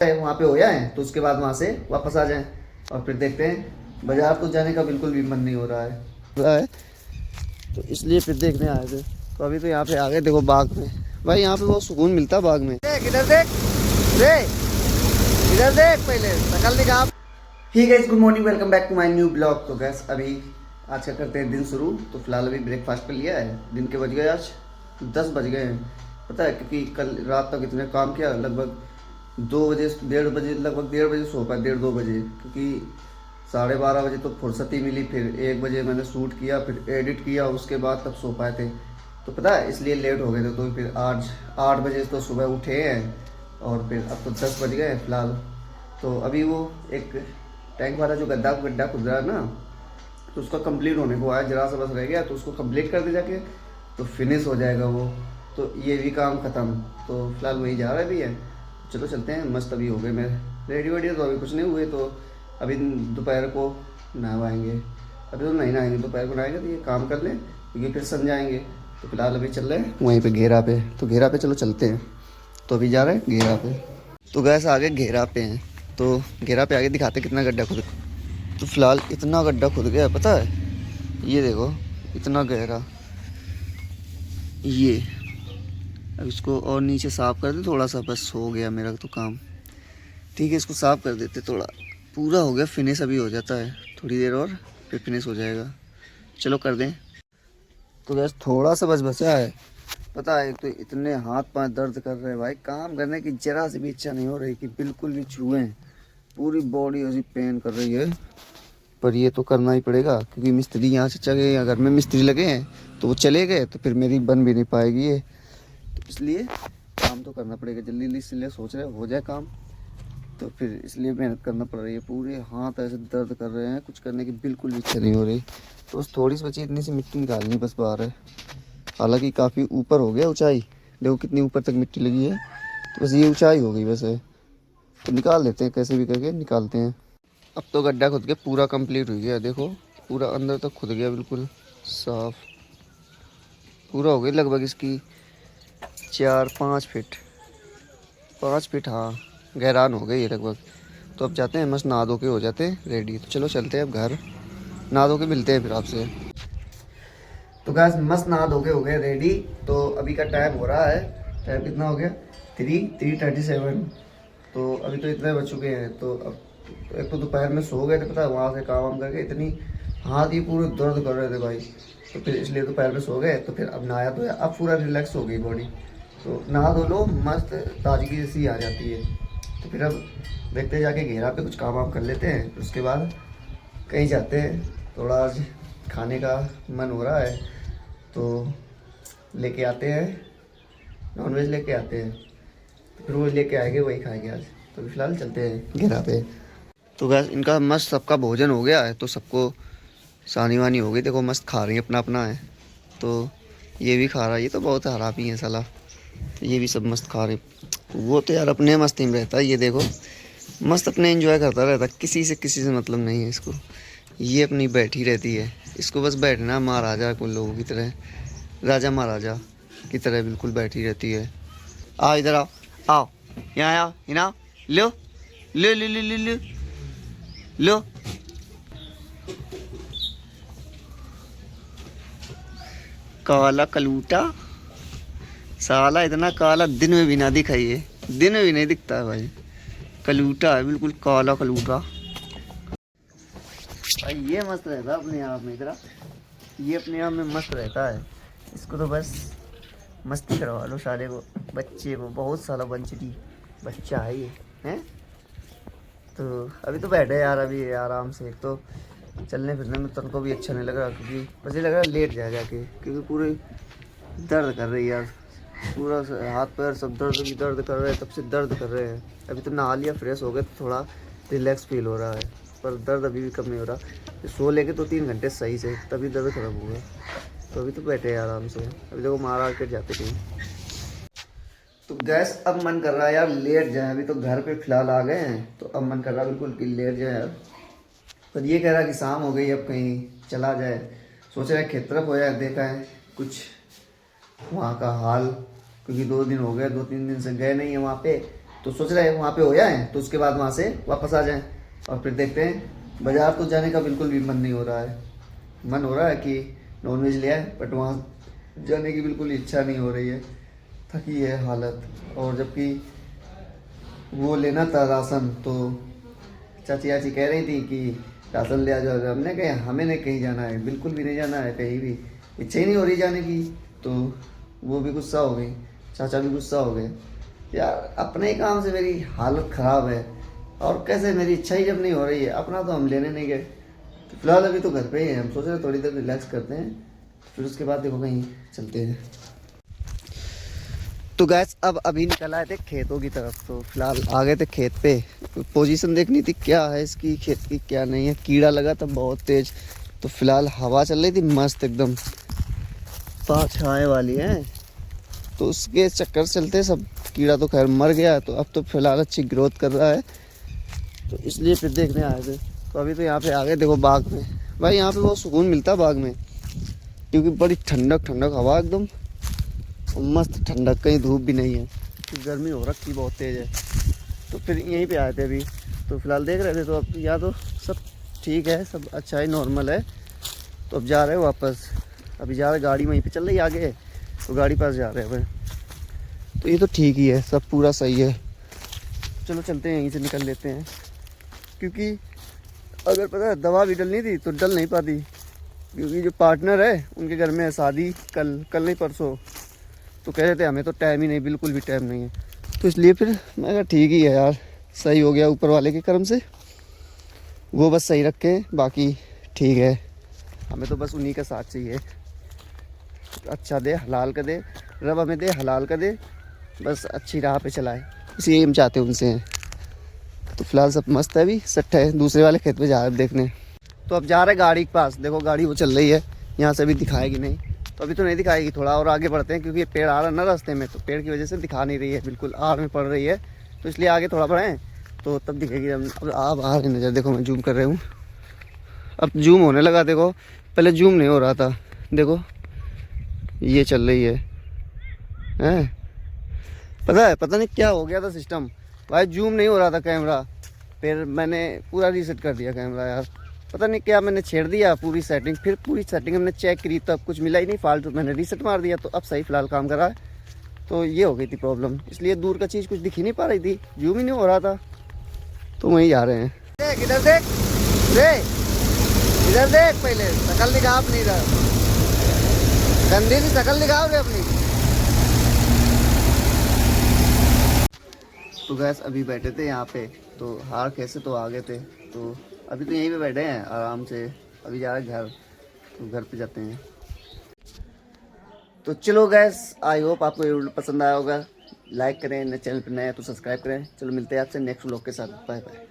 वहाँ पे हो जाए तो उसके बाद वहाँ से वापस आ जाएं और फिर देखते हैं। बाजार तो जाने का बिल्कुल भी मन नहीं हो रहा है तो इसलिए फिर देखने आए थे। तो अभी तो यहाँ पे आ गए, देखो बाग में। भाई यहाँ पे बहुत सुकून मिलता है बाग में। इधर देख रे, इधर देख, पहले शकल दिखा। Hi guys, good morning, welcome back to my new blog. तो गैस अभी आज का करते हैं दिन शुरू। तो फिलहाल अभी ब्रेकफास्ट कर लिया है। दिन के बज गए आज 10 बज गए हैं, पता है, क्योंकि कल रात तक इतने काम किया, लगभग 2 बजे, 1:30 बजे, लगभग 1:30 बजे सो पाया, 1:30-2 बजे, क्योंकि 12:30 बजे तो फुर्सत ही मिली। फिर 1 बजे मैंने शूट किया, फिर एडिट किया, उसके बाद तब सो पाए थे। तो पता है इसलिए लेट हो गए थे। तो फिर आज 8 बजे तो सुबह उठे हैं और फिर अब तो 10 बज गए फिलहाल। तो अभी वो एक टैंक वाला जो गड्ढा खुद रहा है ना, तो उसका कंप्लीट होने को आया, जरा सा बस रह गया, तो उसको कंप्लीट कर दे जाके तो फिनिश हो जाएगा वो। तो ये भी काम ख़त्म। तो फिलहाल वही जा रहा भी है। चलो चलते हैं। मस्त अभी हो गए मैं रेडी वेडी, तो अभी कुछ नहीं हुए। तो अभी दोपहर को नहवाएंगे। अभी तो नहीं नहाएंगे, दोपहर को नहाएंगे तो ये काम कर लें, क्योंकि फिर समझाएंगे। तो फिलहाल अभी चल रहे हैं वहीं पे घेरा पे। तो घेरा पे चलो चलते हैं। तो अभी जा रहे हैं घेरा पे। तो गैस आगे घेरा पे हैं, तो घेरा पे आगे दिखाते कितना गड्ढा खुद। तो फिलहाल इतना गड्ढा खुद गया है, पता है, ये देखो इतना गहरा। ये अब इसको और नीचे साफ़ कर दे थोड़ा सा, बस हो गया मेरा तो काम। ठीक है, इसको साफ़ कर देते थोड़ा, पूरा हो गया फिनिश। अभी हो जाता है थोड़ी देर और फिर फिनिश हो जाएगा। चलो कर दें। तो बस थोड़ा सा बस बचा है, पता है। तो इतने हाथ पांव दर्द कर रहे हैं भाई, काम करने की जरा सी भी इच्छा नहीं हो रही कि बिल्कुल भी छुएं। पूरी बॉडी ऐसी पेन कर रही है, पर ये तो करना ही पड़ेगा, क्योंकि मिस्त्री यहाँ से चले, अगर में मिस्त्री लगे हैं तो वो चले गए तो फिर मेरी बन भी नहीं पाएगी ये। तो इसलिए काम तो करना पड़ेगा जल्दी जल्दी, इसलिए सोच रहे हो जाए काम। तो फिर इसलिए मेहनत करना पड़ रही है। पूरे हाथ ऐसे दर्द कर रहे हैं, कुछ करने की बिल्कुल भी इच्छा नहीं हो रही। तो बस थोड़ी सी बची, इतनी सी मिट्टी निकालनी बस बाहर है। हालांकि काफ़ी ऊपर हो गया ऊंचाई, देखो कितनी ऊपर तक मिट्टी लगी है। तो बस ये ऊंचाई हो गई वैसे। तो निकाल लेते हैं, कैसे भी करके निकालते हैं। अब तो गड्ढा खुद के पूरा कंप्लीट हो गया, देखो पूरा अंदर तक खुद गया, बिल्कुल साफ पूरा हो गया। लगभग इसकी 4-5 फीट, 5 फीट, हाँ, गहरान हो गई है लगभग। तो अब जाते हैं, मस्त नहा धो के हो जाते हैं रेडी। तो चलो चलते हैं अब घर, नहा धो के मिलते हैं फिर आपसे। तो गैस मस्त नहा धो के हो गए रेडी। तो अभी का टाइम हो रहा है, टाइम कितना हो गया, 3:37। तो अभी तो इतने बज चुके हैं। तो अब एक तो दोपहर में सो गए थे, पता है, वहाँ से काम वाम करके इतनी हाथ ही पूरे दर्द कर रहे थे भाई। तो फिर इसलिए दोपहर में सो गए। तो फिर अब नहाया तो अब पूरा रिलैक्स हो गई बॉडी। तो नहा धो लो, मस्त ताजगी सी आ जाती है। तो फिर अब देखते हैं, जाके घेरा पे कुछ काम वाम कर लेते हैं, फिर उसके बाद कहीं जाते हैं। थोड़ा आज खाने का मन हो रहा है, तो लेके आते हैं, नॉनवेज लेके आते हैं। तो फिर वो लेके आएंगे, वही खाएंगे आज। तो फिलहाल चलते हैं घेरा पे। तो गैस इनका मस्त सबका भोजन हो गया है, तो सबको सानी वानी हो गई, देखो मस्त खा रही है, अपना अपना है। तो ये भी खा रहा है, ये तो बहुत हरामी है साला। तो ये भी सब मस्त खा रहे। वो तो यार अपने मस्ती में रहता है, ये देखो मस्त अपने एंजॉय करता रहता है, किसी से मतलब नहीं है इसको। ये अपनी बैठी रहती है, इसको बस बैठना, महाराजा को लोगों की तरह, राजा महाराजा की तरह बिल्कुल बैठी रहती है। आओ इधर आओ, आओ यहाँ आओ, यहाँ लो लो लो लो लो लो लो। काला कलूटा साला, इतना काला दिन में भी ना दिखाइए, दिन में भी नहीं दिखता है भाई, कलूटा है बिल्कुल, काला कलूटा भाई। ये मस्त रहता है अपने आप में, इधर ये अपने आप में मस्त रहता है। इसको तो बस मस्ती करवा लो साले को, बच्चे को, बहुत साला बंचटी बच्चा है ये हैं। तो अभी तो बैठे यार, अभी आराम से। एक तो चलने फिरने में तुमको भी अच्छा नहीं लग रहा, क्योंकि बस ये लग रहा है लेट जाके, क्योंकि पूरे दर्द कर रही है यार, पूरा हाथ पैर सब दर्द कर रहे हैं, तब से दर्द कर रहे हैं। अभी तो नहा लिया, फ्रेश हो गए, तो थोड़ा रिलैक्स फील हो रहा है, पर दर्द अभी भी कम नहीं हो रहा। सो लेके तो 3 घंटे सही से, तभी दर्द खत्म होगा। तो अभी तो बैठे हैं आराम से, अभी देखो मार्केट जाते कहीं। तो गैस अब मन कर रहा है यार लेट जाए, अभी तो घर पे फिलहाल आ गए हैं, तो अब मन कर रहा है बिल्कुल कि लेट जाए यार। पर ये कह रहा कि शाम हो गई, अब कहीं चला जाए। सोच रहे खेत तरफ हो जाए, देखा है कुछ वहाँ का हाल, क्योंकि 2 दिन हो गए, 2-3 दिन से गए नहीं है वहाँ पे। तो सोच रहे हैं वहाँ पे हो जाए, तो उसके बाद वहाँ से वापस आ जाएं और फिर देखते हैं। बाज़ार तो जाने का बिल्कुल भी मन नहीं हो रहा है। मन हो रहा है कि नॉनवेज ले आए, बट वहाँ जाने की बिल्कुल इच्छा नहीं हो रही है। थकी है हालत। और जबकि वो लेना था राशन, तो चाची चाची कह रही थी कि राशन ले आ जाओ। हमने कहा हमें नहीं कहीं जाना है, बिल्कुल भी नहीं जाना है कहीं भी, इच्छा ही नहीं हो रही जाने की। तो वो भी गुस्सा हो गई, चाचा भी गुस्सा हो गए। यार अपने ही काम से मेरी हालत ख़राब है, और कैसे मेरी इच्छा ही जब नहीं हो रही है, अपना तो हम लेने नहीं गए। तो फिलहाल अभी तो घर पे ही हैं, हम सोच रहे थोड़ी देर रिलैक्स करते हैं, फिर उसके बाद देखो कहीं चलते हैं। तो गैस अब अभी निकल आए थे खेतों की तरफ, तो फिलहाल आ गए थे खेत पे। पोजीशन देखनी थी क्या है इसकी खेत की, क्या नहीं है। कीड़ा लगा था बहुत तेज, तो फिलहाल हवा चल रही थी मस्त एकदम, पाँच छाए वाली है। तो उसके चक्कर चलते सब कीड़ा तो खैर मर गया, तो अब तो फिलहाल अच्छी ग्रोथ कर रहा है, तो इसलिए फिर देखने आए थे। तो अभी तो यहाँ पे आ गए देखो बाग में। भाई यहाँ पे बहुत सुकून मिलता है बाग में, क्योंकि बड़ी ठंडक ठंडक हवा एकदम मस्त ठंडक, कहीं धूप भी नहीं है, गर्मी हो रखी बहुत तेज़ है। तो फिर यहीं पे आए थे अभी, तो फिलहाल देख रहे थे। तो अब यहाँ तो सब ठीक है, सब अच्छा ही नॉर्मल है। तो अब जा रहे हैं वापस, अभी जा रहे, गाड़ी वहीं पे चल रही है आगे, तो गाड़ी पास जा रहे हैं अब। तो ये तो ठीक ही है, सब पूरा सही है। चलो चलते हैं, यहीं से निकल लेते हैं, क्योंकि अगर पता है दवा भी डलनी थी तो डल नहीं पाती, क्योंकि जो पार्टनर है उनके घर में है शादी, कल नहीं परसों। तो कह रहे थे हमें तो टाइम ही नहीं, बिल्कुल भी टाइम नहीं है। तो इसलिए फिर मैं कहा ठीक ही है यार, सही हो गया ऊपर वाले के कर्म से, वो बस सही रखे, बाकी ठीक है। हमें तो बस उन्हीं का साथ चाहिए, अच्छा दे, हलाल का दे, रब हमें दे हलाल का दे, बस अच्छी राह पे चलाए, इसी हम चाहते हैं उनसे। तो फिलहाल सब मस्त है, अभी सेट है। दूसरे वाले खेत पे जा रहे देखने। तो अब जा रहे गाड़ी के पास, देखो गाड़ी वो चल रही है, यहाँ से भी दिखाएगी नहीं, तो अभी तो नहीं दिखाएगी, थोड़ा और आगे बढ़ते हैं, क्योंकि ये पेड़ आ रहा है ना रास्ते में, तो पेड़ की वजह से दिखा नहीं रही है, बिल्कुल आड़ में पड़ रही है, तो इसलिए आगे थोड़ा बढ़ें तो तब दिखेगी। अब आ रही नज़र, देखो मैं जूम कर रहा हूँ, अब जूम होने लगा, देखो पहले जूम नहीं हो रहा था, देखो ये चल रही है, हैं? पता नहीं क्या हो गया था सिस्टम, भाई जूम नहीं हो रहा था कैमरा, फिर मैंने पूरा रीसेट कर दिया कैमरा यार। पता नहीं क्या मैंने छेड़ दिया पूरी सेटिंग, फिर पूरी सेटिंग हमने चेक करी तब कुछ मिला ही नहीं, फालतू मैंने रीसेट मार दिया, तो अब सही फिलहाल काम कर रहा है। तो ये हो गई थी प्रॉब्लम, इसलिए दूर का चीज़ कुछ दिख ही नहीं पा रही थी, जूम ही नहीं हो रहा था। तो वहीं जा रहे हैं, देख इधर देख, इधर देख, पहले शकल दिखा अपनी, इधर गंदी सी शकल दिखाओगे अपनी। तो गैस अभी बैठे थे यहाँ पे, तो हार कैसे तो आ गए थे, तो अभी तो यहीं पे बैठे हैं आराम से। अभी जा रहे घर, तो घर पे जाते हैं। तो चलो गैस, आई होप आपको ये वीडियो पसंद आया होगा। लाइक करें, नए चैनल पर नए हैं तो सब्सक्राइब करें। चलो मिलते हैं आपसे नेक्स्ट व्लॉग के साथ, बाय बाय।